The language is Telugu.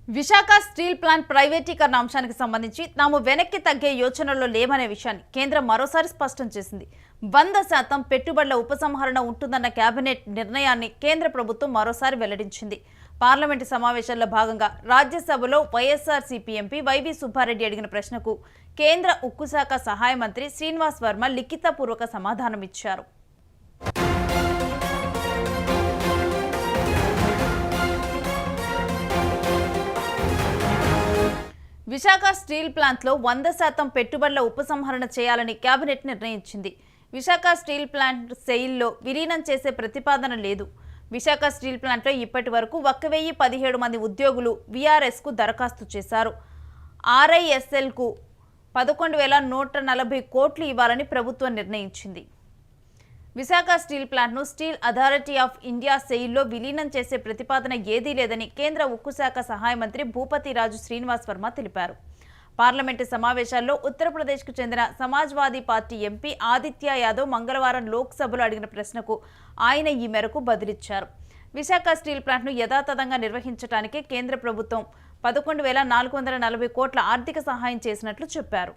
విశాఖ స్టీల్ ప్లాంట్ ప్రైవేటీకరణ అంశానికి సంబంధించి తాము వెనక్కి తగ్గే యోచనలో లేమనే విషయాన్ని కేంద్రం మరోసారి స్పష్టం చేసింది. 100% పెట్టుబడుల ఉపసంహరణ ఉంటుందన్న కేబినెట్ నిర్ణయాన్ని కేంద్ర ప్రభుత్వం మరోసారి వెల్లడించింది. పార్లమెంటు సమావేశాల్లో భాగంగా రాజ్యసభలో వైఎస్ఆర్సీపీ ఎంపీ వైవి సుబ్బారెడ్డి అడిగిన ప్రశ్నకు కేంద్ర ఉక్కు శాఖ సహాయ మంత్రి శ్రీనివాస్ వర్మ లిఖితపూర్వక సమాధానమిచ్చారు. విశాఖ స్టీల్ ప్లాంట్లో 100% పెట్టుబడుల ఉపసంహరణ చేయాలని కేబినెట్ నిర్ణయించింది. విశాఖ స్టీల్ ప్లాంట్ సెయిల్లో విలీనం చేసే ప్రతిపాదన లేదు. విశాఖ స్టీల్ ప్లాంట్లో ఇప్పటి వరకు 1017 మంది ఉద్యోగులు వీఆర్ఎస్కు దరఖాస్తు చేశారు. ఆర్ఐఎస్ఎల్కు 11,140 కోట్లు ఇవ్వాలని ప్రభుత్వం నిర్ణయించింది. విశాఖ స్టీల్ ప్లాంట్ను స్టీల్ అథారిటీ ఆఫ్ ఇండియా సెయిల్లో విలీనం చేసే ప్రతిపాదన ఏదీ లేదని కేంద్ర ఉక్కు శాఖ సహాయ మంత్రి భూపతి రాజు శ్రీనివాస్ వర్మ తెలిపారు. పార్లమెంటు సమావేశాల్లో ఉత్తరప్రదేశ్కు చెందిన సమాజ్వాదీ పార్టీ ఎంపీ ఆదిత్య యాదవ్ మంగళవారం లోక్సభలో అడిగిన ప్రశ్నకు ఆయన ఈ మేరకు బదులిచ్చారు. విశాఖ స్టీల్ ప్లాంట్ను యథాతథంగా నిర్వహించడానికి కేంద్ర ప్రభుత్వం 11,440 కోట్ల ఆర్థిక సహాయం చేసినట్లు చెప్పారు.